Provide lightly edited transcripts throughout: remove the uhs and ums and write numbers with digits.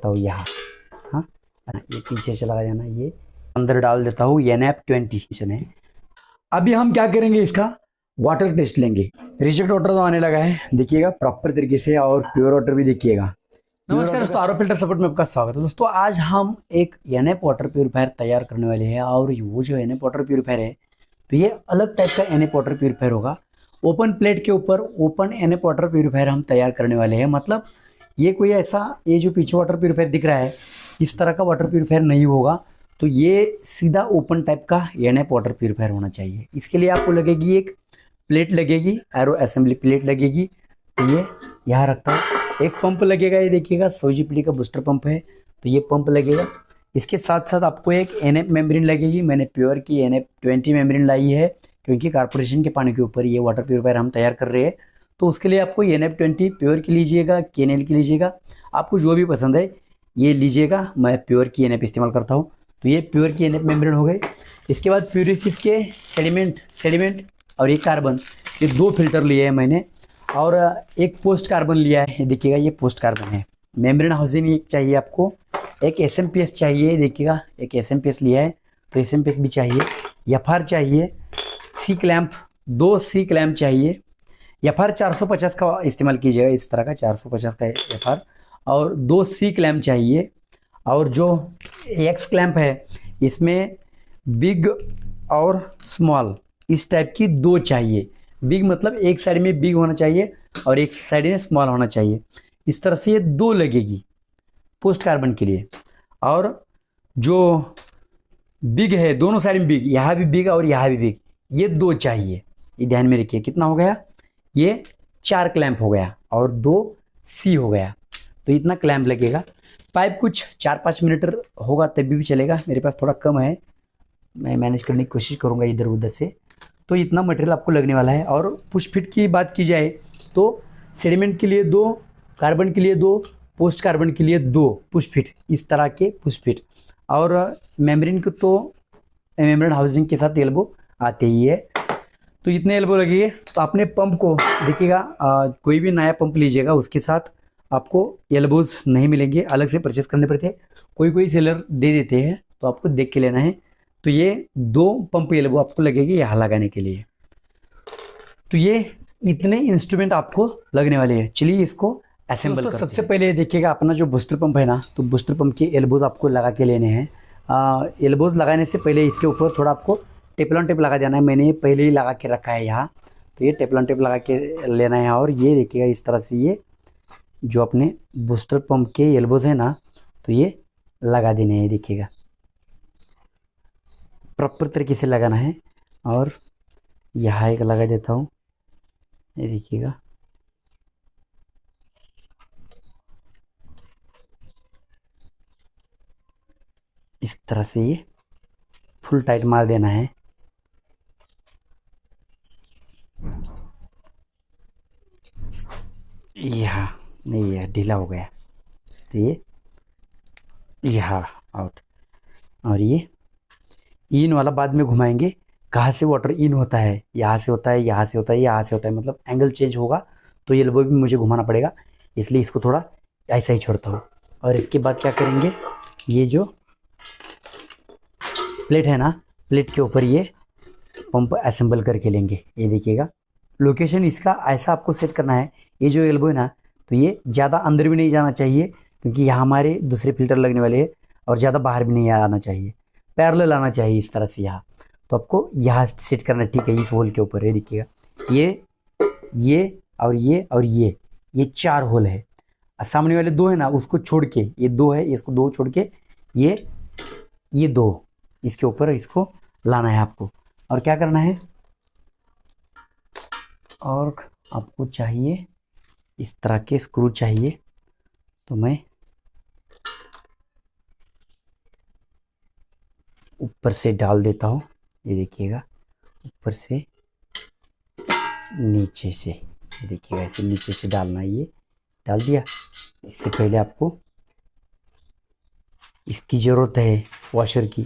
लगाता हूँ यहाँ। हाँ, ये पीछे से लगा जाना, ये अंदर डाल देता हूँ NF20 है। अभी हम क्या करेंगे, इसका वाटर टेस्ट लेंगे। रिजेक्ट वाटर तो आने लगा है, देखिएगा प्रॉपर तरीके से, और प्योर वाटर भी देखिएगा। नमस्कार दोस्तों, आरओ फिल्टर सपोर्ट में आपका स्वागत है। दोस्तों आज हम एक NF वाटर प्यूरीफायर तैयार करने वाले हैं, और वो जो NF वाटर प्यूरीफायर है तो ये अलग टाइप का NF वाटर प्यूरीफायर होगा। ओपन प्लेट के ऊपर ओपन NF वाटर प्यूरीफायर हम तैयार करने वाले हैं। मतलब ये कोई ऐसा, ये जो पीछे वाटर प्यूरीफायर दिख रहा है इस तरह का वाटर प्यूरीफायर नहीं होगा, तो ये सीधा ओपन टाइप का NF वाटर प्यूरीफायर होना चाहिए। इसके लिए आपको लगेगी एक प्लेट लगेगी, एरो असेंबली प्लेट लगेगी, तो ये यहाँ रखता है। एक पंप लगेगा, ये देखिएगा 100 GPD का बूस्टर पंप है, तो ये पंप लगेगा। इसके साथ साथ आपको एक NF मेम्ब्रेन लगेगी। मैंने प्योर की NF20 मेम्ब्रेन लाई है, क्योंकि कारपोरेशन के पानी के ऊपर ये वाटर प्यूरीफायर हम तैयार कर रहे हैं। तो उसके लिए आपको NF20 प्योर की लीजिएगा, KNL की लीजिएगा, आपको जो भी पसंद है ये लीजिएगा। मैं प्योर की NF इस्तेमाल करता हूँ, तो ये प्योर की NF मेम्ब्रेन हो गए। इसके बाद प्यूरिसिस के सेडिमेंट और ये कार्बन, ये 2 फिल्टर लिए हैं मैंने, और एक पोस्ट कार्बन लिया है। देखिएगा ये पोस्ट कार्बन है। मेम्ब्रेन हाउसिंग एक चाहिए आपको, एक SMPS चाहिए, देखिएगा एक SMPS लिया है, तो SMPS भी चाहिए। FR चाहिए, C क्लैंप 2 C क्लैंप चाहिए। FR 450 का इस्तेमाल कीजिएगा, इस तरह का 450 का FR, और 2 C क्लैंप चाहिए। और जो X क्लैंप है इसमें बिग और स्मॉल इस टाइप की 2 चाहिए। बिग मतलब एक साइड में बिग होना चाहिए और एक साइड में स्मॉल होना चाहिए। इस तरह से ये 2 लगेगी पोस्ट कार्बन के लिए। और जो बिग है दोनों साइड में बिग, यहाँ भी बिग और यहाँ भी बिग, ये 2 चाहिए। ये ध्यान में रखिए। कितना हो गया, ये 4 क्लैंप हो गया और 2 C हो गया, तो इतना क्लैंप लगेगा। पाइप कुछ 4-5 मीटर होगा तभी भी चलेगा, मेरे पास थोड़ा कम है, मैं मैनेज करने की कोशिश करूँगा इधर उधर से। तो इतना मटेरियल आपको लगने वाला है। और पुश फिट की बात की जाए तो सेडिमेंट के लिए 2, कार्बन के लिए 2, पोस्ट कार्बन के लिए 2 पुश फिट, इस तरह के पुश फिट। और मेम्ब्रेन को तो मेम्ब्रेन हाउसिंग के साथ एल्बो आते ही है, तो इतने एल्बो लगेंगे। तो अपने पंप को देखिएगा, कोई भी नया पंप लीजिएगा उसके साथ आपको एल्बोज नहीं मिलेंगे, अलग से परचेस करने पड़ते हैं। कोई सेलर दे देते हैं, तो आपको देख के लेना है। तो ये 2 पंप एल्बो आपको लगेगी यहाँ लगाने के लिए। तो ये इतने इंस्ट्रूमेंट आपको लगने वाले हैं। चलिए इसको असेंबल करते हैं। सबसे पहले देखिएगा अपना जो बूस्टर पंप है ना, तो बूस्टर पंप के एल्बोज आपको लगा के लेने हैं। एल्बोज लगाने से पहले इसके ऊपर थोड़ा आपको टेपलॉन टेप लगा देना है। मैंने पहले ही लगा के रखा है यहाँ, तो ये टेपलॉन टेप लगा के लेना है। और ये देखिएगा इस तरह से ये जो अपने बूस्टर पंप के एल्बोज है ना, तो ये लगा देने हैं। देखिएगा प्रॉपर तरीके से लगाना है। और यहाँ एक लगा देता हूँ, ये देखिएगा। इस तरह से ये फुल टाइट मार देना है। यहाँ नहीं, है ढीला हो गया, तो ये यहाँ आउट। और ये इन वाला बाद में घुमाएंगे, कहाँ से वाटर इन होता है, यहाँ से होता है, यहाँ से होता है, यहाँ से होता है, मतलब एंगल चेंज होगा, तो ये एल्बो भी मुझे घुमाना पड़ेगा, इसलिए इसको थोड़ा ऐसा ही छोड़ता हूँ। और इसके बाद क्या करेंगे, ये जो प्लेट है ना, प्लेट के ऊपर ये पंप असेंबल करके लेंगे। ये देखिएगा लोकेशन इसका ऐसा आपको सेट करना है। ये जो एल्बो है ना, तो ये ज़्यादा अंदर भी नहीं जाना चाहिए, क्योंकि यहाँ हमारे दूसरे फिल्टर लगने वाले हैं, और ज़्यादा बाहर भी नहीं आना चाहिए, पैरेलल आना चाहिए इस तरह से यहाँ। तो आपको यहाँ सेट करना, ठीक है, इस होल के ऊपर। ये देखिएगा ये और ये 4 होल है। सामने वाले 2 है ना, उसको छोड़ के ये 2 है, इसको 2 छोड़ के ये 2 इसके ऊपर इसको लाना है आपको। और क्या करना है, और आपको चाहिए इस तरह के स्क्रू चाहिए, तो मैं ऊपर से डाल देता हूँ। ये देखिएगा ऊपर से नीचे से, ये देखिएगा ऐसे नीचे से डालना है। ये डाल दिया। इससे पहले आपको इसकी ज़रूरत है वॉशर की,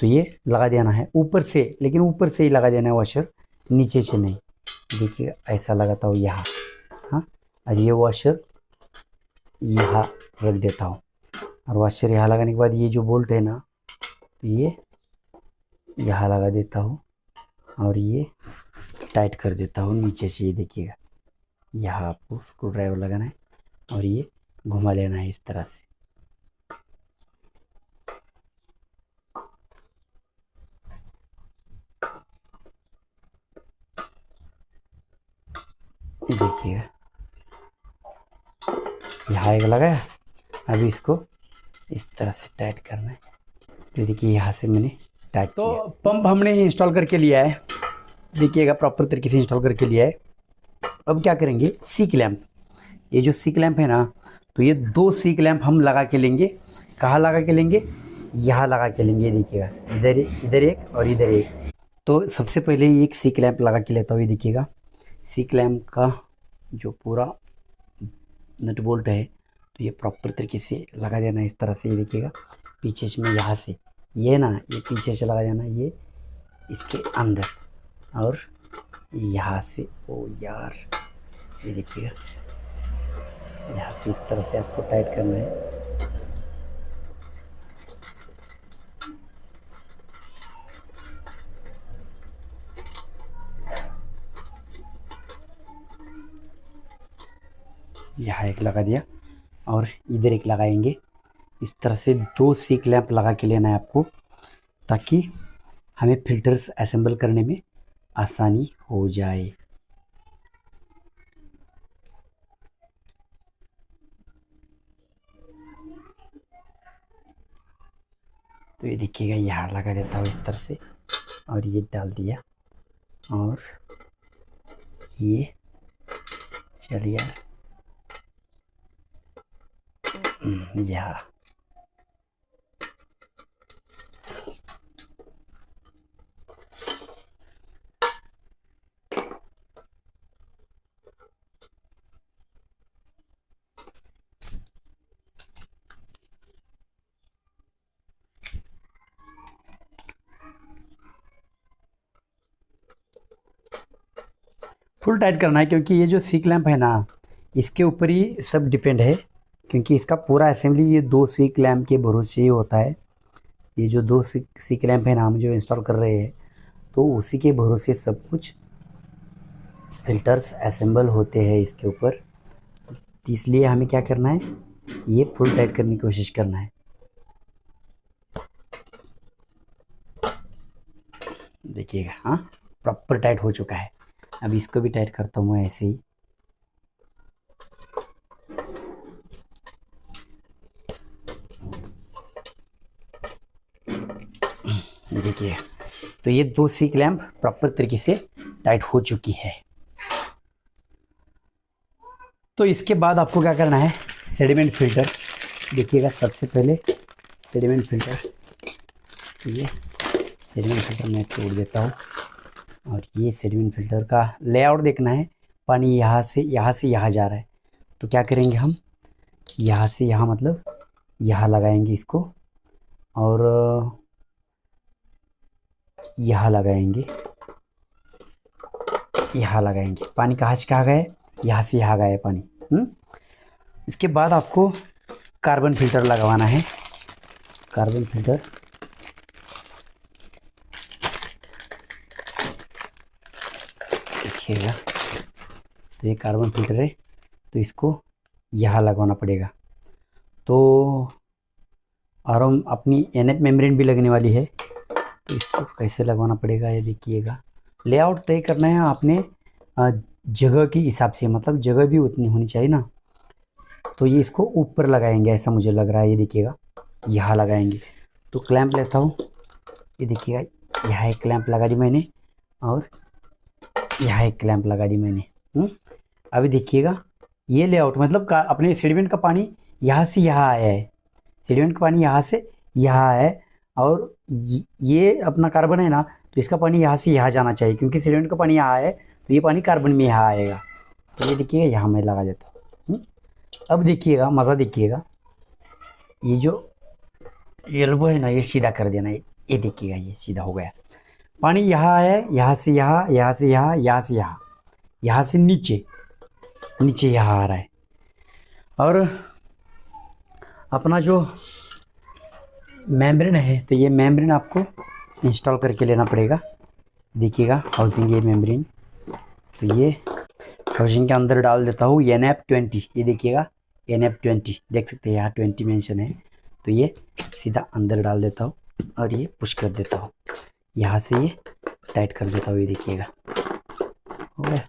तो ये लगा देना है ऊपर से, लेकिन ऊपर से ही लगा देना है वॉशर, नीचे से नहीं। देखिएगा ऐसा लगाता हूँ यहाँ, हाँ, और ये वॉशर यहाँ रख देता हूँ। और वॉशर यहाँ लगाने के बाद ये जो बोल्ट है ना, तो ये यहाँ लगा देता हूँ और ये टाइट कर देता हूँ नीचे से। ये देखिएगा, यहाँ आपको स्क्रू ड्राइवर लगाना है और ये घुमा लेना है इस तरह से। ये देखिएगा, यहाँ एक लगाया, अभी इसको इस तरह से टाइट करना है। तो देखिए यहाँ से मैंने टाइट तो किया। पंप हमने इंस्टॉल करके लिया है, देखिएगा प्रॉपर तरीके से इंस्टॉल करके लिया है। अब क्या करेंगे, सी क्लैंप, ये जो सी क्लैंप है ना, तो ये 2 सी क्लैंप हम लगा के लेंगे। कहाँ लगा के लेंगे, यहाँ लगा के लेंगे। देखिएगा इधर एक और इधर एक। तो सबसे पहले एक सी क्लैंप लगा के लेता हूँ। ये देखिएगा, सी क्लैंप का जो पूरा नट बोल्ट है, तो ये प्रॉपर तरीके से लगा देना है इस तरह से। ये देखिएगा, पीछे से मैं यहाँ से, ये ना, ये पीछे से लगा देना, ये इसके अंदर, और यहाँ से, ओ यार, ये देखिएगा, यहाँ से इस तरह से आपको टाइट करना है। यहाँ एक लगा दिया और इधर एक लगाएंगे। इस तरह से 2 सी क्लैंप लगा के लेना है आपको, ताकि हमें फिल्टर्स असेंबल करने में आसानी हो जाए। तो ये देखिएगा, यहाँ लगा देता हूँ इस तरह से, और ये डाल दिया, और ये चलिए यहाँ फुल टाइट करना है, क्योंकि ये जो सी क्लैंप है ना, इसके ऊपर ही सब डिपेंड है, क्योंकि इसका पूरा असेंबली ये 2 सी क्लैंप के भरोसे ही होता है। ये जो 2 सी क्लैंप है ना, हम जो इंस्टॉल कर रहे हैं, तो उसी के भरोसे सब कुछ फिल्टर्स असेंबल होते हैं इसके ऊपर। इसलिए हमें क्या करना है, ये फुल टाइट करने की कोशिश करना है। देखिएगा, हाँ प्रॉपर टाइट हो चुका है। अब इसको भी टाइट करता हूँ ऐसे ही। देखिए, तो ये 2 सी क्लैंप प्रॉपर तरीके से टाइट हो चुकी है। तो इसके बाद आपको क्या करना है, सेडिमेंट फिल्टर। देखिएगा, सबसे पहले सेडिमेंट फिल्टर, ये सेडिमेंट फिल्टर मैं तोड़ देता हूँ, और ये सेडिमेंट फिल्टर का लेआउट देखना है। पानी यहाँ से यहाँ जा रहा है, तो क्या करेंगे हम, यहाँ से यहाँ, मतलब यहाँ लगाएंगे इसको, और यहाँ लगाएंगे, यहाँ लगाएंगे। पानी कहाँ से कहाँ गए, यहाँ से यहाँ गया पानी। इसके बाद आपको कार्बन फिल्टर लगवाना है। कार्बन फिल्टर, देखिएगा, तो ये कार्बन फिल्टर है, तो इसको यहाँ लगवाना पड़ेगा। तो और हम अपनी NF मेम्ब्रेन भी लगने वाली है, तो इसको कैसे लगवाना पड़ेगा, ये देखिएगा। लेआउट तय करना है आपने जगह के हिसाब से, मतलब जगह भी उतनी होनी चाहिए ना। तो ये इसको ऊपर लगाएंगे, ऐसा मुझे लग रहा है। ये देखिएगा, यहाँ लगाएंगे। तो क्लैंप लेता हूँ, ये देखिएगा, यहाँ एक क्लैंप लगा दी मैंने, और यहाँ एक क्लैंप लगा दी मैंने। अभी देखिएगा, ये लेआउट मतलब अपने सेडिमेंट का पानी यहाँ से यहाँ आया है, सेडिमेंट का पानी यहाँ से यहाँ है, और ये अपना कार्बन है ना, तो इसका पानी यहाँ से यहाँ जाना चाहिए, क्योंकि सेडिमेंट का पानी यहाँ है, तो ये पानी कार्बन में यहाँ आएगा। तो ये देखिएगा, यहाँ मैं लगा देता हूँ। अब देखिएगा, मज़ा देखिएगा, ये जो एल्बो है ना, ये सीधा कर देना। ये देखिएगा, ये सीधा हो गया। पानी यहाँ है, यहाँ से यहाँ, यहाँ से यहाँ, यहाँ से यहाँ, यहाँ से नीचे नीचे यहाँ आ रहा है। और अपना जो मेम्ब्रेन है, तो ये मेम्ब्रेन आपको इंस्टॉल करके लेना पड़ेगा। देखिएगा हाउसिंग ये मेम्ब्रेन, तो ये हाउसिंग के अंदर डाल देता हूँ NF20। ये देखिएगा NF20, देख सकते हैं यहाँ 20 मेंशन है। तो ये सीधा अंदर डाल देता हूँ और ये पुश कर देता हूँ, यहाँ से ये टाइट कर देता हूँ। ये देखिएगा हो गया।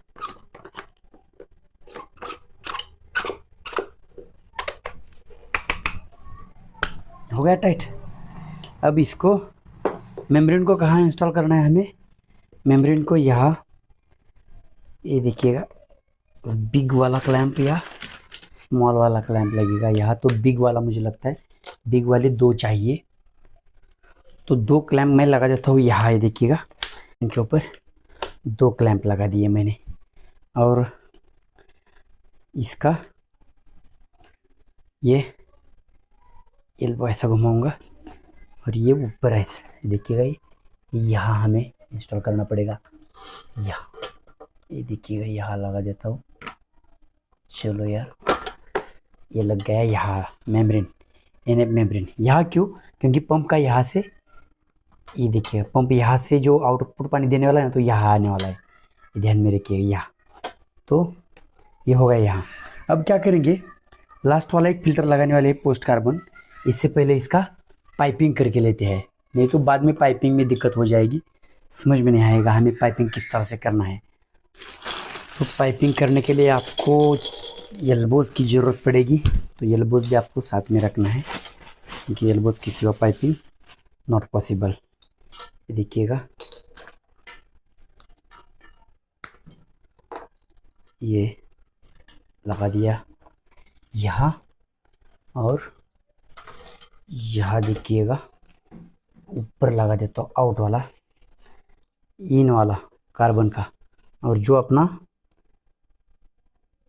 हो गया टाइट। अब इसको मेम्ब्रेन को कहाँ इंस्टॉल करना है हमें? मेम्ब्रेन को यहाँ, ये देखिएगा बिग वाला क्लैंप या स्मॉल वाला क्लैंप लगेगा यहाँ। तो बिग वाला मुझे लगता है, बिग वाले 2 चाहिए, तो 2 क्लैंप मैं लगा देता हूँ यहाँ। ये देखिएगा इनके ऊपर 2 क्लैंप लगा दिए मैंने, और इसका ये एल्बो ऐसा घुमाऊंगा और ये ऊपर ऐसे, देखिएगा ये यहाँ हमें इंस्टॉल करना पड़ेगा। यहाँ ये देखिएगा यहाँ लगा देता हूँ। चलो यार, ये लग गया यहाँ मेम्ब्रेन, NF मेम्ब्रेन। यहाँ क्यों? क्योंकि पंप का यहाँ से, ये देखिए पंप यहाँ से जो आउटपुट पानी देने वाला है ना, तो यहाँ आने वाला है, ध्यान में रखिएगा यहाँ। तो ये हो गया यहाँ। अब क्या करेंगे, लास्ट वाला एक फिल्टर लगाने वाले पोस्ट कार्बन। इससे पहले इसका पाइपिंग करके लेते हैं, नहीं तो बाद में पाइपिंग में दिक्कत हो जाएगी, समझ में नहीं आएगा हमें पाइपिंग किस तरह से करना है। तो पाइपिंग करने के लिए आपको एल्बोज की ज़रूरत पड़ेगी, तो एल्बोज भी आपको साथ में रखना है, क्योंकि एल्बोज की सिवा पाइपिंग नॉट पॉसिबल। देखिएगा ये लगा दिया यहाँ, और यहाँ देखिएगा ऊपर लगा देता हूँ आउट वाला, इन वाला कार्बन का। और जो अपना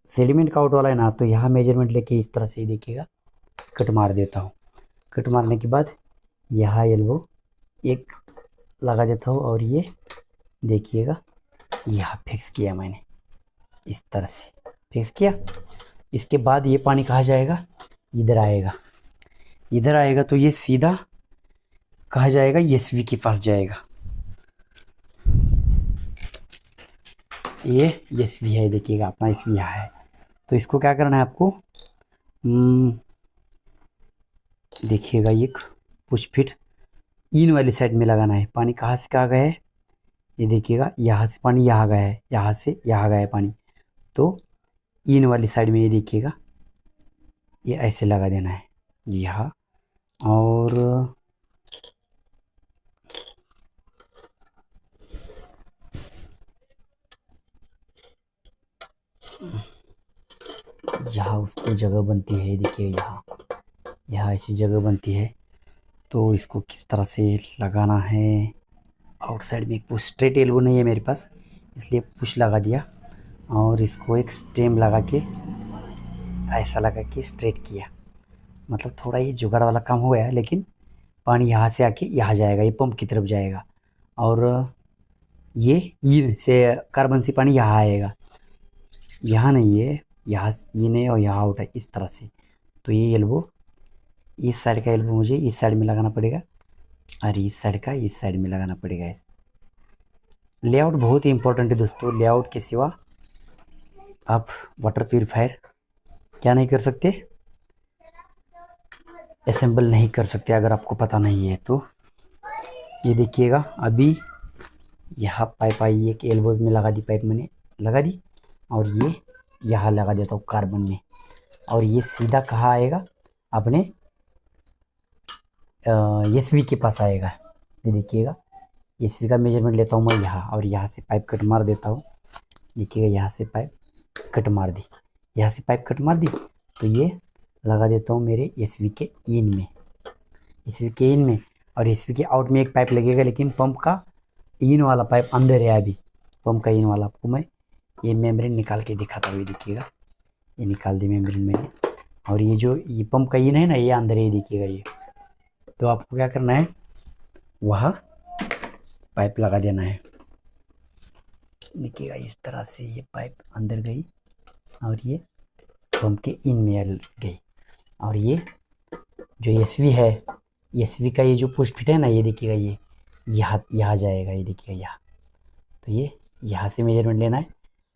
सेडिमेंट का आउट वाला है ना, तो यहाँ मेजरमेंट लेके इस तरह से देखिएगा कट मार देता हूँ। कट मारने के बाद यहाँ एल्बो एक लगा देता हूँ, और ये देखिएगा यहाँ फिक्स किया मैंने, इस तरह से फिक्स किया। इसके बाद ये पानी कहाँ जाएगा? इधर आएगा, इधर आएगा, तो ये सीधा कहाँ जाएगा? SV के पास जाएगा। ये SV है, देखिएगा अपना SV यहाँ है। तो इसको क्या करना है आपको, देखिएगा एक पुश फिट इन वाली साइड में लगाना है। पानी कहाँ से कहाँ गया है? ये देखिएगा यहाँ से पानी यहाँ गया है, यहाँ से यहाँ गया है पानी, तो इन वाली साइड में ये देखिएगा ये ऐसे लगा देना है यहाँ। और यहाँ उसको जगह बनती है, देखिए यहाँ यहाँ ऐसी जगह बनती है। तो इसको किस तरह से लगाना है? आउटसाइड में एक पुश, स्ट्रेट एल्बो नहीं है मेरे पास, इसलिए पुश लगा दिया, और इसको एक स्टेम लगा के ऐसा लगा के स्ट्रेट किया। मतलब थोड़ा ये जुगाड़ वाला काम हो गया, लेकिन पानी यहाँ से आके यहाँ जाएगा, ये पंप की तरफ जाएगा, और ये इन से कार्बन से पानी यहाँ आएगा, यहाँ नहीं है, यहाँ इन है और यहाँ आउट है, इस तरह से। तो ये एल्बो, इस साइड का एल्बो मुझे इस साइड में लगाना पड़ेगा, और इस साइड का इस साइड में लगाना पड़ेगा। लेआउट बहुत ही इंपॉर्टेंट है दोस्तों, लेआउट के सिवा आप वाटर प्यूरीफायर क्या नहीं कर सकते, असेंबल नहीं कर सकते, अगर आपको पता नहीं है तो। ये देखिएगा अभी यहाँ पाइप आई, एक एल्बोज में लगा दी पाइप मैंने, लगा दी, और ये यहाँ लगा देता हूँ कार्बन में, और ये सीधा कहाँ आएगा? अपने SV के पास आएगा। ये देखिएगा SV का मेजरमेंट लेता हूँ मैं यहाँ, और यहाँ से पाइप कट मार देता हूँ। देखिएगा यहाँ से पाइप कट मार दी, यहाँ से पाइप कट मार दी, तो ये लगा देता हूँ मेरे SV के इन में, SV के इन में। और SV के आउट में एक पाइप लगेगा, लेकिन पंप का इन वाला पाइप अंदर है अभी। पंप का इन वाला आपको मैं ये मेम्ब्रेन निकाल के दिखाता हूँ। ये देखिएगा ये निकाल दी मेम्ब्रेन मैंने, और ये जो ये पंप का इन है ना, ये अंदर है, देखिएगा ये। तो आपको क्या करना है, वहाँ पाइप लगा देना है। देखिएगा इस तरह से ये पाइप अंदर गई, और ये पंप के इन में गई, और ये जो SV है एसवी का ये जो पोस्ट फिट है ना, ये देखिएगा, ये यहाँ जाएगा, ये देखिएगा यहाँ। तो ये यहाँ से मेजरमेंट लेना है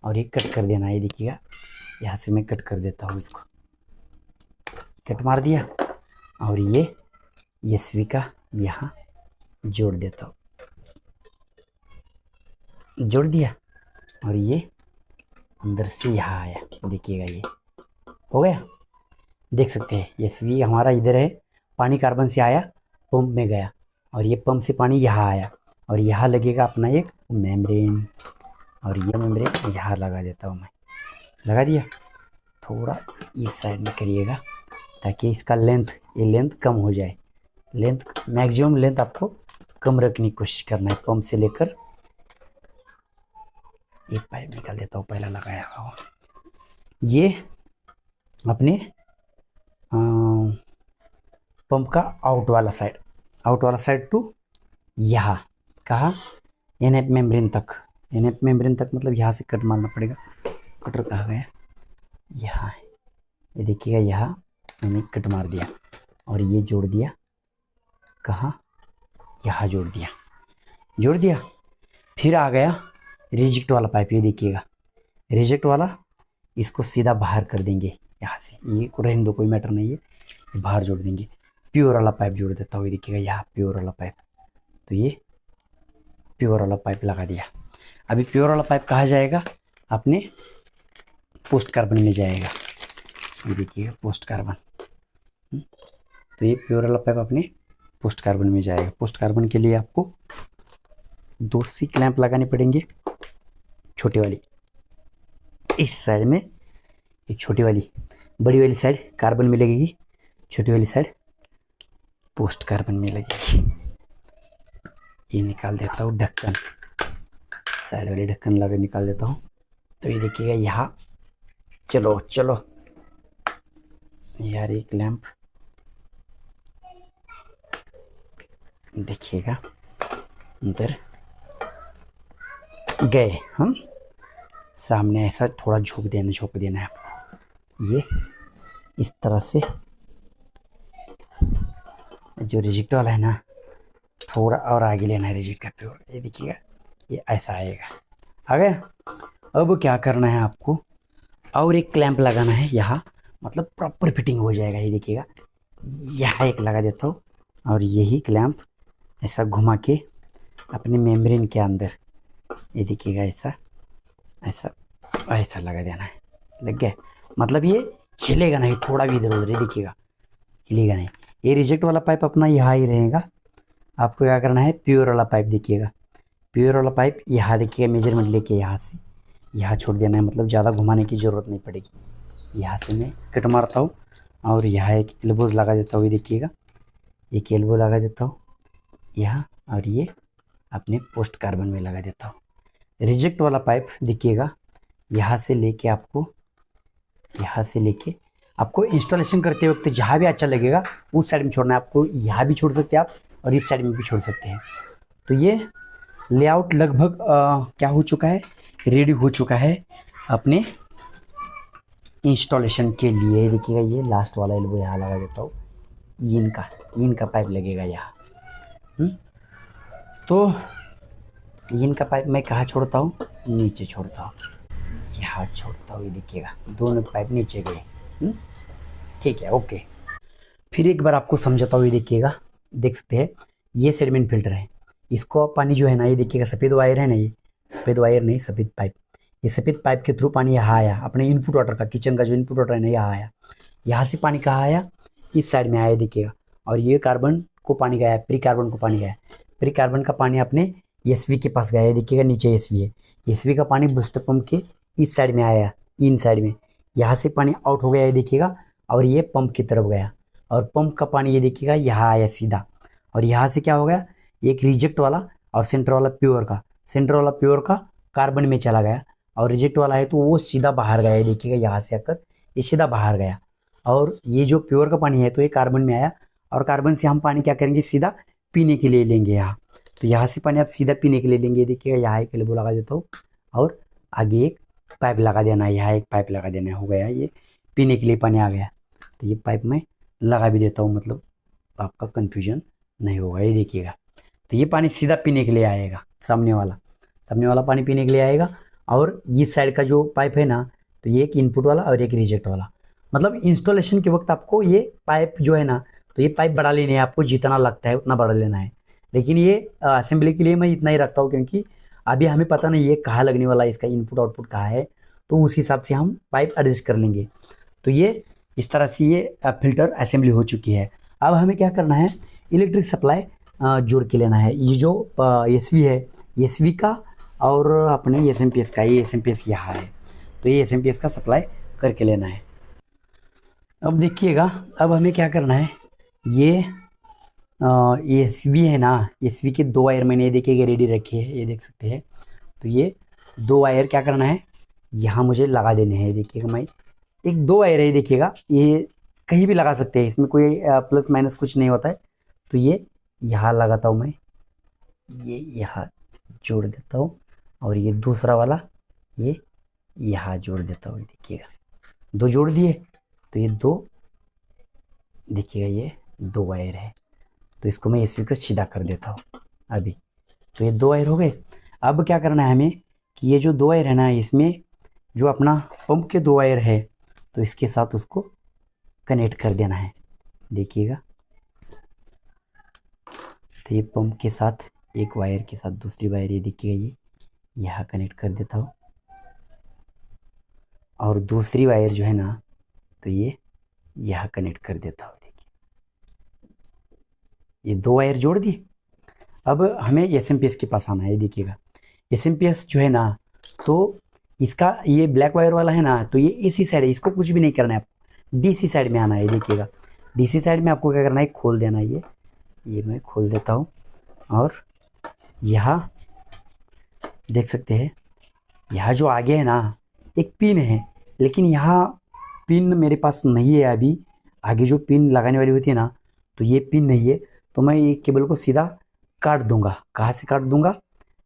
और ये कट कर देना है। ये देखिएगा, यहाँ से मैं कट कर देता हूँ, इसको कट मार दिया और ये एसवी का यहाँ जोड़ देता हूँ, जोड़ दिया और ये अंदर से यहाँ आया। देखिएगा ये हो गया, देख सकते हैं। एसवी हमारा इधर है, पानी कार्बन से आया, पंप में गया और ये पंप से पानी यहाँ आया और यहाँ लगेगा अपना एक मेम्ब्रेन। और ये मेम्ब्रेन यहाँ लगा देता हूँ मैं, लगा दिया। थोड़ा इस साइड में करिएगा ताकि इसका लेंथ, ये लेंथ कम हो जाए। लेंथ मैक्सिमम लेंथ आपको कम रखने की कोशिश करना है। पंप से लेकर एक पाइप निकाल देता हूँ, पहला लगाया हुआ। ये अपने पंप का आउट वाला साइड टू यहाँ, कहाँ, एनएफ मेम्ब्रेन तक। एनएफ मेम्ब्रेन तक मतलब यहाँ से कट मारना पड़ेगा। कटर कहाँ गया, यहाँ है, ये देखिएगा, यहाँ मैंने कट मार दिया और ये जोड़ दिया, कहाँ, यहाँ जोड़ दिया। फिर आ गया रिजेक्ट वाला पाइप। ये देखिएगा रिजेक्ट वाला, इसको सीधा बाहर कर देंगे यहाँ से। ये रहने दो, कोई मैटर नहीं है, ये बाहर जोड़ देंगे। प्योर वाला पाइप जोड़ देता हूँ। ये देखिएगा यहाँ प्योर वाला पाइप, तो ये प्योर वाला पाइप लगा दिया। अभी प्योर वाला पाइप कहाँ जाएगा, अपने पोस्ट कार्बन में जाएगा। ये देखिएगा पोस्ट कार्बन, तो ये प्योर वाला पाइप अपने पोस्ट कार्बन में जाएगा। पोस्ट कार्बन के लिए आपको 2 सी क्लैंप लगाने पड़ेंगे, छोटी वाली इस साइड में, ये छोटी वाली, बड़ी वाली साइड कार्बन में लगेगी, छोटी वाली साइड पोस्ट कार्बन में लगेगी। ये निकाल देता हूँ ढक्कन, साइड वाली ढक्कन लगा निकाल देता हूँ। तो ये देखिएगा यहाँ, चलो यार, एक लैंप देखिएगा अंदर गए हम, सामने ऐसा थोड़ा झोंक देना है आपको। ये इस तरह से जो रिजेक्ट वाला है ना, थोड़ा और आगे लेना है रिजेक्ट का प्योर। ये देखिएगा ये ऐसा आएगा, आ गया। अब क्या करना है आपको, और एक क्लैंप लगाना है यहाँ, मतलब प्रॉपर फिटिंग हो जाएगा। ये देखिएगा यहाँ एक लगा देता हूँ और यही क्लैंप ऐसा घुमा के अपने मेम्ब्रेन के अंदर, ये देखिएगा ऐसा लगा देना है। लग गया, मतलब ये हिलेगा नहीं थोड़ा भी इधर उधर, ये देखिएगा हिलेगा नहीं। ये रिजेक्ट वाला पाइप अपना यहाँ ही रहेगा। आपको क्या करना है, प्योर वाला पाइप देखिएगा, प्योर वाला पाइप यहाँ देखिएगा, मेजरमेंट लेके यहाँ से यहाँ छोड़ देना है, मतलब ज़्यादा घुमाने की ज़रूरत नहीं पड़ेगी। यहाँ से मैं कट मारता हूँ और यहाँ एक एल्बोज लगा देता हूँ। ये देखिएगा एक एल्बो लगा देता हूँ यहाँ, और ये अपने पोस्ट कार्बन में लगा देता हूँ। रिजेक्ट वाला पाइप देखिएगा यहाँ से लेके आपको इंस्टॉलेशन करते वक्त जहाँ भी अच्छा लगेगा उस साइड में छोड़ना है। आपको यहाँ भी छोड़ सकते हैं आप और इस साइड में भी छोड़ सकते हैं। तो ये लेआउट लगभग क्या हो चुका है, रेडी हो चुका है अपने इंस्टॉलेशन के लिए। देखिएगा ये लास्ट वाला एल्बो यहाँ लगा देता हूँ, इनका पाइप लगेगा यहाँ। तो इनका पाइप मैं कहाँ छोड़ता हूँ, नीचे छोड़ता हूँ, यहाँ छोड़ता हूँ। ये देखिएगा दोनों पाइप नीचे गए। ठीक है, ओके। फिर एक बार आपको समझाता हूँ। ये देखिएगा, देख सकते हैं ये सेडिमेंट फिल्टर है। इसको पानी जो है ना, ये देखिएगा सफ़ेद वायर है ना, ये सफ़ेद वायर नहीं, सफ़ेद पाइप। ये सफ़ेद पाइप के थ्रू पानी यहाँ आया, अपने इनपुट वाटर का, किचन का जो इनपुट वाटर है ना, यहाँ आया। यहाँ से पानी कहाँ आया, इस साइड में आया देखिएगा। और ये कार्बन को पानी गया, प्री कार्बन को पानी गया। प्री कार्बन का पानी अपने एसवी के पास गया है। देखिएगा नीचे एसवी है, एसवी का पानी बूस्टर पंप के इस साइड में आया, इन साइड में। यहाँ से पानी आउट हो गया है देखिएगा, और ये पंप की तरफ गया, और पंप का पानी ये देखिएगा यहाँ आया सीधा। और यहाँ से क्या हो गया, एक रिजेक्ट वाला और सेंटर वाला प्योर का कार्बन में चला गया, और रिजेक्ट वाला है तो वो सीधा बाहर गया है। देखिएगा यहाँ से आकर ये सीधा बाहर गया, और ये जो प्योर का पानी है तो ये कार्बन में आया, और कार्बन से हम पानी क्या करेंगे, सीधा पीने के लिए लेंगे यहाँ। तो यहाँ से पानी आप सीधा पीने के लिए लेंगे। देखिएगा यहाँ एक एल्बो लगा देता हूँ, और आगे एक पाइप लगा देना है, यहाँ एक पाइप लगा देना है। हो गया, ये पीने के लिए पानी आ गया। तो ये पाइप मैं लगा भी देता हूँ, मतलब आपका कंफ्यूजन नहीं होगा। ये देखिएगा, तो ये पानी सीधा पीने के लिए आएगा, सामने वाला पानी पीने के लिए आएगा। और इस साइड का जो पाइप है ना, तो ये एक इनपुट वाला और एक रिजेक्ट वाला। मतलब इंस्टॉलेशन के वक्त आपको ये पाइप जो है ना, तो ये पाइप बढ़ा लेने हैं, आपको जितना लगता है उतना बढ़ा लेना है। लेकिन ये असेंबली के लिए मैं इतना ही रखता हूँ, क्योंकि अभी हमें पता नहीं ये कहाँ लगने वाला है, इसका इनपुट आउटपुट कहाँ है, तो उस हिसाब से हम पाइप एडजस्ट कर लेंगे। तो ये इस तरह से ये फिल्टर असेंबली हो चुकी है। अब हमें क्या करना है, इलेक्ट्रिक सप्लाई जोड़ के लेना है। ये जो एसवी है, एसवी का और अपने एसएमपीएस का, ये एसएमपीएस यहाँ है, तो ये एसएमपीएस का सप्लाई करके लेना है। अब देखिएगा, अब हमें क्या करना है, ये एसवी है ना, एसवी के 2 वायर मैंने ये देखिएगा रेडी रखे हैं, ये देख सकते हैं। तो ये 2 वायर क्या करना है, यहाँ मुझे लगा देने हैं। देखिएगा, मैं एक 2 वायर है, ये देखिएगा, ये कहीं भी लगा सकते हैं, इसमें कोई प्लस माइनस कुछ नहीं होता है। तो ये यहाँ लगाता हूँ मैं, ये यहाँ जोड़ देता हूँ, और ये दूसरा वाला ये यहाँ जोड़ देता हूँ। देखिएगा, 2 जोड़ दिए, तो ये 2, देखिएगा ये 2 वायर है। तो इसको मैं एसवी को सीधा कर देता हूँ अभी। तो ये 2 वायर हो गए। अब क्या करना है हमें कि ये जो 2 वायर है ना, इसमें जो अपना पंप के 2 वायर है, तो इसके साथ उसको कनेक्ट कर देना है। देखिएगा, तो ये पंप के साथ एक वायर के साथ दूसरी वायर, ये देखिएगा, ये यहाँ कनेक्ट कर देता हूँ। और दूसरी वायर जो है ना, तो ये यहाँ कनेक्ट कर देता हूँ। देखिए, ये 2 वायर जोड़ दिए। अब हमें एसएमपीएस के पास आना है। देखिएगा, एसएमपीएस जो है ना, तो इसका ये ब्लैक वायर वाला है ना, तो ये एसी साइड है, इसको कुछ भी नहीं करना है, आपको डीसी साइड में आना है। देखिएगा, डीसी साइड में आपको क्या करना है, खोल देना है। ये मैं खोल देता हूँ, और यहाँ देख सकते हैं, यहाँ जो आगे है ना एक पिन है, लेकिन यहाँ पिन मेरे पास नहीं है अभी। आगे जो पिन लगाने वाली होती है ना, तो ये पिन नहीं है, तो मैं ये केबल को सीधा काट दूंगा। कहाँ से काट दूंगा,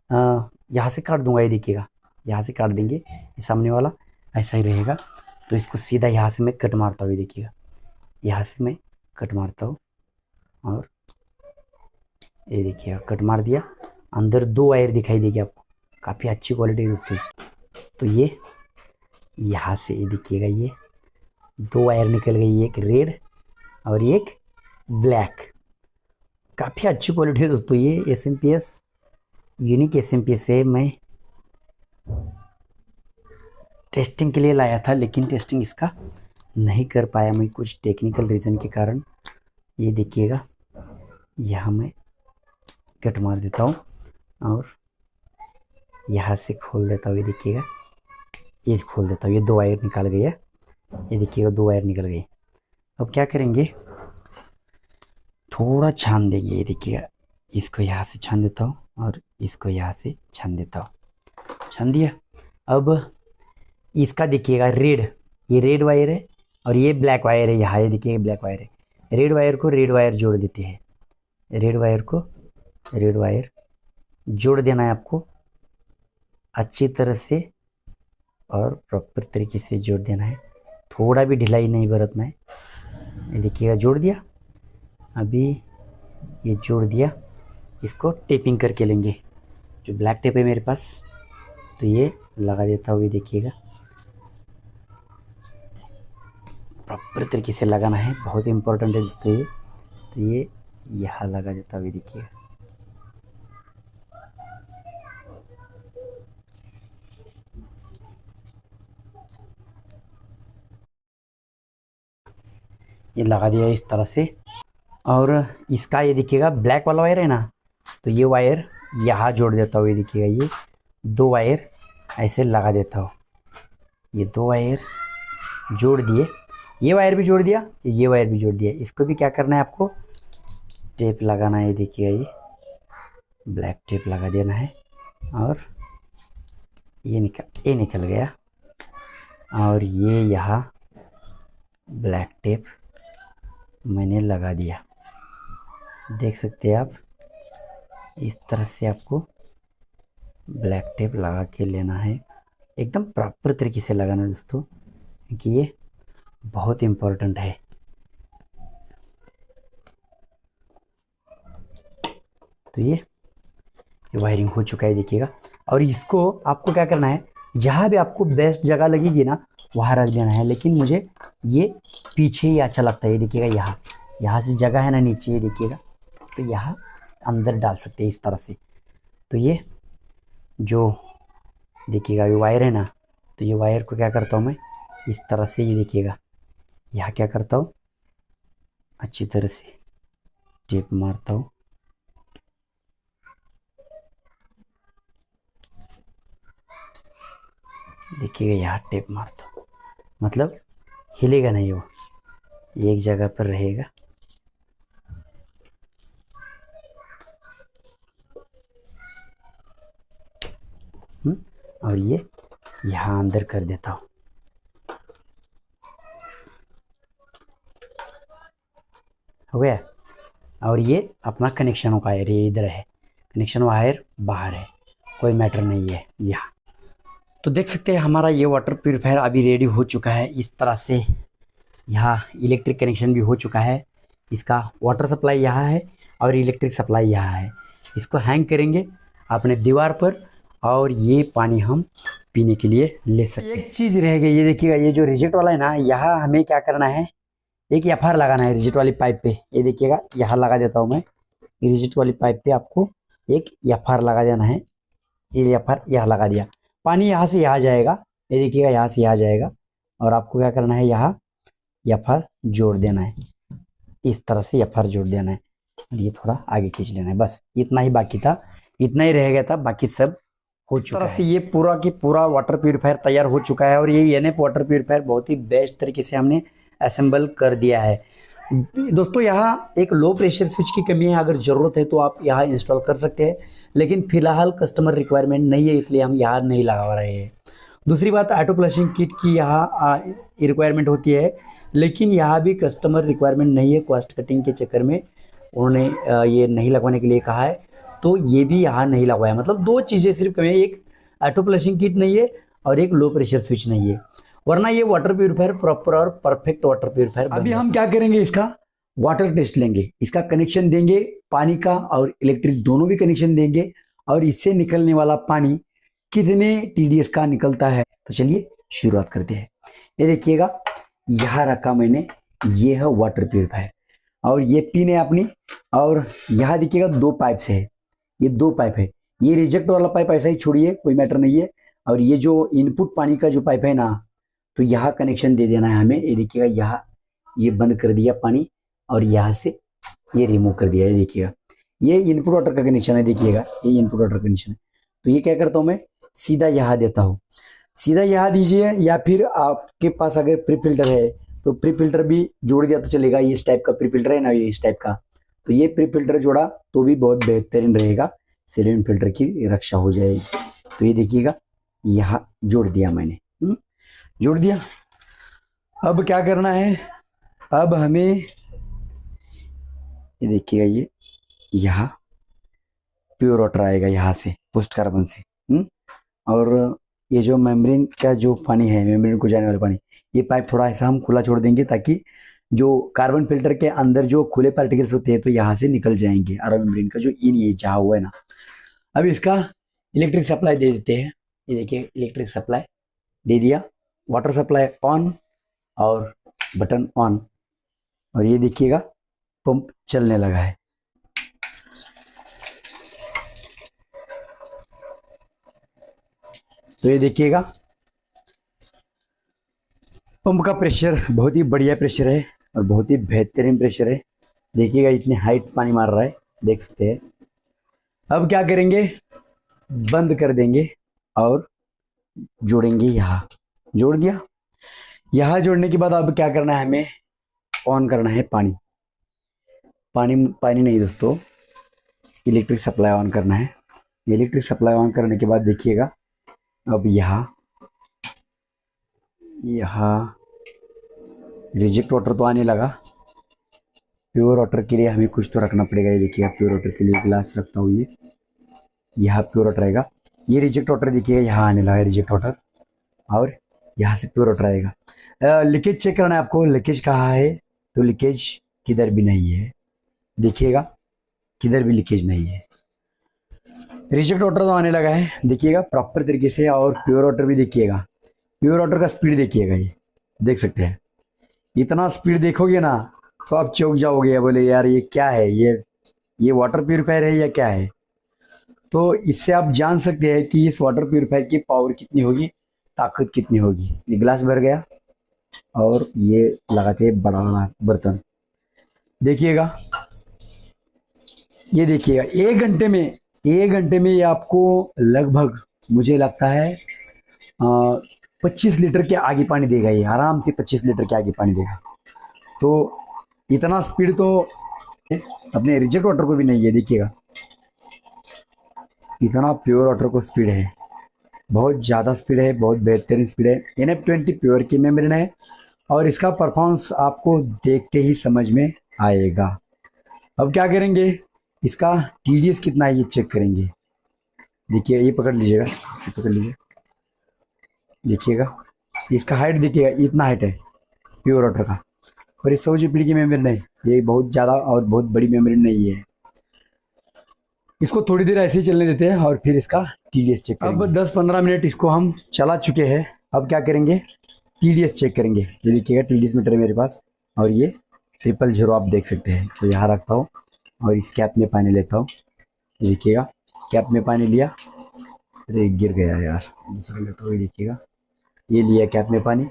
यहाँ से काट दूंगा। ये देखिएगा, यहाँ से काट देंगे, ये सामने वाला ऐसा ही रहेगा। तो इसको सीधा यहाँ से मैं कट मारता हूँ। ये देखिएगा, यहाँ से मैं कट मारता हूँ, और ये देखिएगा कट मार दिया। अंदर 2 वायर दिखाई देगी आपको, काफ़ी अच्छी क्वालिटी है दोस्तों। तो ये यहाँ से ये देखिएगा, ये 2 वायर निकल गई, एक रेड और एक ब्लैक। काफ़ी अच्छी क्वालिटी है दोस्तों। ये एसएमपीएस यूनिक एसएमपीएस है। मैं टेस्टिंग के लिए लाया था, लेकिन टेस्टिंग इसका नहीं कर पाया मैं, कुछ टेक्निकल रीज़न के कारण। ये देखिएगा, यहाँ मैं कट मार देता हूँ और यहाँ से खोल देता हूँ। ये देखिएगा, ये खोल देता हूँ, ये 2 वायर निकाल गई है। ये देखिएगा, 2 वायर निकल गई। अब क्या करेंगे, थोड़ा छान देंगे। ये देखिएगा, इसको यहाँ से छान देता हूँ और इसको यहाँ से छान देता हूँ। छान दिया। अब इसका देखिएगा रेड, ये रेड वायर है और ये ब्लैक वायर है। यहाँ ये देखिए ब्लैक वायर है। रेड वायर को रेड वायर जोड़ देते हैं। रेड वायर को रेड वायर जोड़ देना है आपको अच्छी तरह से और प्रॉपर तरीके से जोड़ देना है। थोड़ा भी ढिलाई नहीं बरतना है। ये देखिएगा, जोड़ दिया। अभी ये जोड़ दिया, इसको टेपिंग करके लेंगे। जो ब्लैक टेप है मेरे पास, तो ये लगा देता हूँ। ये देखिएगा, प्रॉपर तरीके से लगाना है, बहुत इम्पोर्टेंट है दोस्तों ये। तो ये यहाँ लगा देता हूँ। ये देखिए, ये लगा दिया इस तरह से। और इसका ये देखिएगा ब्लैक वाला वायर है ना, तो ये वायर यहाँ जोड़ देता हूँ। ये देखिएगा, ये 2 वायर ऐसे लगा देता हूँ। ये 2 वायर जोड़ दिए, ये वायर भी जोड़ दिया, ये वायर भी जोड़ दिया। इसको भी क्या करना है, आपको टेप लगाना है। ये देखिएगा, ये ब्लैक टेप लगा देना है और ये निकल गया। और ये यहाँ ब्लैक टेप मैंने लगा दिया। देख सकते हैं आप, इस तरह से आपको ब्लैक टेप लगा के लेना है। एकदम प्रॉपर तरीके से लगाना है दोस्तों, क्योंकि ये बहुत इम्पोर्टेंट है। तो ये वायरिंग हो चुका है देखिएगा। और इसको आपको क्या करना है, जहाँ भी आपको बेस्ट जगह लगेगी ना वहाँ रख देना है। लेकिन मुझे ये पीछे ही अच्छा लगता है। ये देखिएगा यहाँ से जगह है ना नीचे, ये देखिएगा, तो यहाँ अंदर डाल सकते हैं इस तरह से। तो ये जो देखिएगा ये वायर है ना, तो ये वायर को क्या करता हूँ मैं इस तरह से, ये देखिएगा यहाँ क्या करता हूँ, अच्छी तरह से टेप मारता हूँ। देखिएगा यहाँ टेप मारता हूँ, मतलब हिलेगा नहीं, वो एक जगह पर रहेगा। और ये यहाँ अंदर कर देता हूँ। हो गया। और ये अपना कनेक्शन वायर ये इधर है, कनेक्शन वायर बाहर है, कोई मैटर नहीं है यहाँ। तो देख सकते हैं हमारा ये वाटर प्यूरीफायर अभी रेडी हो चुका है। इस तरह से यहाँ इलेक्ट्रिक कनेक्शन भी हो चुका है। इसका वाटर सप्लाई यहाँ है और इलेक्ट्रिक सप्लाई यहाँ है। इसको हैंग करेंगे अपने दीवार पर और ये पानी हम पीने के लिए ले सकते हैं। एक चीज़ रह गई, ये देखिएगा ये जो रिजेक्ट वाला है ना, यहाँ हमें क्या करना है, एक एफआर लगाना है रिजेक्ट वाली पाइप पे। ये देखिएगा यहाँ लगा देता हूँ मैं, रिजेक्ट वाली पाइप पे आपको एक एफआर लगा देना है। ये एफआर यहाँ लगा दिया, पानी यहाँ से यहाँ जाएगा, ये देखिएगा यहाँ से यहाँ जाएगा। और आपको क्या करना है, यहाँ एफआर जोड़ देना है, इस तरह से एफआर जोड़ देना है। और ये थोड़ा आगे खींच लेना है, बस इतना ही बाकी था, इतना ही रह गया था, बाकी सब हो चुका है। ये पूरा की पूरा वाटर प्यूरीफायर तैयार हो चुका है। और ये एनएफ वाटर प्यूरीफायर बहुत ही बेस्ट तरीके से हमने असेंबल कर दिया है। दोस्तों यहाँ एक लो प्रेशर स्विच की कमी है, अगर ज़रूरत है तो आप यहाँ इंस्टॉल कर सकते हैं, लेकिन फिलहाल कस्टमर रिक्वायरमेंट नहीं है इसलिए हम यहाँ नहीं लगा रहे हैं। दूसरी बात, ऑटो फ्लशिंग किट की यहाँ रिक्वायरमेंट होती है, लेकिन यहाँ भी कस्टमर रिक्वायरमेंट नहीं है। कॉस्ट कटिंग के चक्कर में उन्होंने ये नहीं लगवाने के लिए कहा है, तो ये भी यहाँ नहीं लगवाया। मतलब दो चीज़ें सिर्फ कमी है, एक ऑटो फ्लशिंग किट नहीं है और एक लो प्रेशर स्विच नहीं है, वरना ये वाटर प्यूरीफायर प्रॉपर और परफेक्ट वाटर प्यूरीफायर। अभी हम क्या करेंगे, इसका वाटर टेस्ट लेंगे, इसका कनेक्शन देंगे, पानी का और इलेक्ट्रिक दोनों भी कनेक्शन देंगे, और इससे निकलने वाला पानी कितने टीडीएस का निकलता है। तो चलिए शुरुआत करते हैं। ये देखिएगा यहाँ रखा मैंने, ये है वाटर प्यूरीफायर और ये पिन है अपनी। और यहाँ देखिएगा दो पाइप से है, ये दो पाइप है। ये रिजेक्ट वाला पाइप ऐसा ही छोड़िए, कोई मैटर नहीं है। और ये जो इनपुट पानी का जो पाइप है ना, तो यहाँ कनेक्शन दे देना है हमें। ये देखिएगा यहाँ ये बंद कर दिया पानी और यहाँ से ये रिमूव कर दिया। ये देखिएगा ये इनपुट वाटर का कनेक्शन है, देखिएगा ये इनपुट वाटर कनेक्शन है। तो ये क्या करता हूँ मैं, सीधा यहाँ देता हूँ, सीधा यहाँ दीजिए, या फिर आपके पास अगर प्री फिल्टर है तो प्री फिल्टर भी जोड़ दिया तो चलेगा। ये इस टाइप का प्री फिल्टर है ना, ये इस टाइप का, तो ये प्री फिल्टर जोड़ा तो भी बहुत बेहतरीन रहेगा, सिलिंडर फिल्टर की रक्षा हो जाएगी। तो ये देखिएगा यहाँ जोड़ दिया मैंने, जोड़ दिया। अब क्या करना है, अब हमें ये देखिएगा ये यहाँ प्योर वाटर आएगा यहाँ से पोस्ट कार्बन से, और ये जो मेम्ब्रेन का जो पानी है, मेम्ब्रेन को जाने वाला पानी, ये पाइप थोड़ा ऐसा हम खुला छोड़ देंगे ताकि जो कार्बन फिल्टर के अंदर जो खुले पार्टिकल्स होते हैं तो यहाँ से निकल जाएंगे, और मेम्ब्रेन का जो इन ये जहाँ हुआ है ना। अब इसका इलेक्ट्रिक सप्लाई दे देते हैं। ये देखिए इलेक्ट्रिक सप्लाई दे दिया, वाटर सप्लाई ऑन और बटन ऑन, और ये देखिएगा पंप चलने लगा है। तो ये देखिएगा पंप का प्रेशर बहुत ही बढ़िया प्रेशर है और बहुत ही बेहतरीन प्रेशर है। देखिएगा इतने हाइट पानी मार रहा है, देख सकते हैं। अब क्या करेंगे, बंद कर देंगे और जोड़ेंगे। यहाँ जोड़ दिया। यहाँ जोड़ने के बाद अब क्या करना है, हमें ऑन करना है पानी। पानी नहीं दोस्तों, इलेक्ट्रिक सप्लाई ऑन करना है। इलेक्ट्रिक सप्लाई ऑन करने के बाद देखिएगा अब यहाँ रिजेक्ट वाटर तो आने लगा। प्योर वाटर के लिए हमें कुछ तो रखना पड़ेगा। ये देखिएगा प्योर वाटर के लिए ग्लास रखता हूँ, ये यहाँ प्योर वाटर आएगा। ये रिजेक्ट वाटर देखिएगा यहाँ आने लगा, रिजेक्ट वाटर, और यहाँ से प्योर वाटर आएगा। लीकेज चेक करना है आपको, लीकेज कहाँ है, तो लीकेज किधर भी नहीं है, देखिएगा किधर भी लीकेज नहीं है। रिजेक्ट वाटर तो आने लगा है, देखिएगा प्रॉपर तरीके से। और प्योर वाटर भी देखिएगा, प्योर वाटर का स्पीड देखिएगा, ये देख सकते हैं। इतना स्पीड देखोगे ना तो आप चौंक जाओगे, बोले यार ये क्या है, ये वाटर प्यूरिफायर है या क्या है। तो इससे आप जान सकते हैं कि इस वाटर प्यूरिफायर की पावर कितनी होगी, ताकत कितनी होगी। ये गिलास भर गया और ये लगाते हैं बड़ा बड़ा बर्तन, देखिएगा। ये देखिएगा 1 घंटे में ये आपको लगभग मुझे लगता है 25 लीटर के आगे पानी देगा। ये आराम से 25 लीटर के आगे पानी देगा। तो इतना स्पीड तो अपने रिजेक्ट वाटर को भी नहीं है, देखिएगा इतना प्योर वाटर को स्पीड है, बहुत ज़्यादा स्पीड है, बहुत बेहतरीन स्पीड है। NF20 प्योर की मेम्ब्रेन है और इसका परफॉर्मेंस आपको देखते ही समझ में आएगा। अब क्या करेंगे, इसका TDS कितना है ये चेक करेंगे। देखिए ये पकड़ लीजिएगा, ये पकड़ लीजिए, देखिएगा इसका हाइट देखिएगा, इतना हाइट है प्योर वाटर का। और इस 100 GPD की मेम्ब्रेन है, ये बहुत ज़्यादा और बहुत बड़ी मेम्ब्रेन नहीं है। इसको थोड़ी देर ऐसे ही चलने देते हैं और फिर इसका TDS चेक करेंगे। अब 10-15 मिनट इसको हम चला चुके हैं। अब क्या करेंगे, TDS चेक करेंगे। ये देखिएगा TDS मीटर है मेरे पास, और ये 000 आप देख सकते हैं। इसको यहाँ रखता हूँ और इस कैप में पानी लेता हूँ। देखिएगा कैप में पानी लिया, अरे गिर गया यार, दूसरा लेता हूँ। ये देखिएगा ये लिया कैप में पानी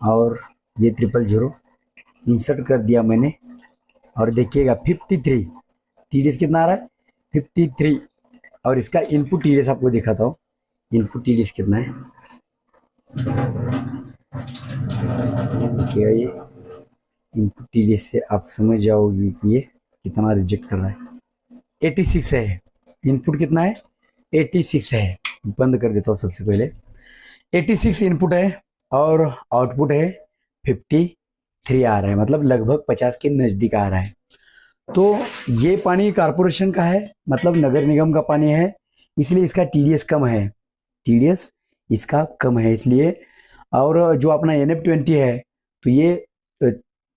और ये 000 इंसर्ट कर दिया मैंने। और देखिएगा 53 TDS कितना आ रहा है, 53। और इसका इनपुट TDS आपको दिखाता हूँ, इनपुट TDS कितना है। देखिएगा ये इनपुट TDS से आप समझ जाओगे कि ये कितना रिजेक्ट कर रहा है। 86 है इनपुट, कितना है 86 है। बंद कर देता हूँ सबसे पहले। 86 इनपुट है और आउटपुट है 53 आ रहा है, मतलब लगभग 50 के नज़दीक आ रहा है। तो ये पानी कारपोरेशन का है, मतलब नगर निगम का पानी है, इसलिए इसका TDS कम है, TDS इसका कम है इसलिए। और जो अपना NF20 है तो ये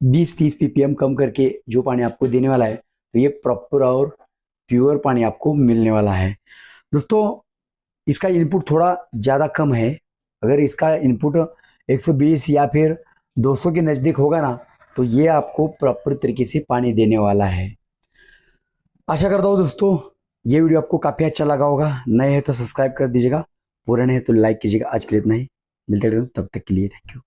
20-30 ppm कम करके जो पानी आपको देने वाला है, तो ये प्रॉपर और प्योर पानी आपको मिलने वाला है। दोस्तों इसका इनपुट थोड़ा ज़्यादा कम है, अगर इसका इनपुट 120 या फिर 200 के नज़दीक होगा ना, तो ये आपको प्रॉपर तरीके से पानी देने वाला है। आशा करता हूँ दोस्तों ये वीडियो आपको काफ़ी अच्छा लगा होगा। नए हैं तो सब्सक्राइब कर दीजिएगा, पुराने हैं तो लाइक कीजिएगा। आज के लिए इतना ही, मिलते हैं तब तक के लिए थैंक यू।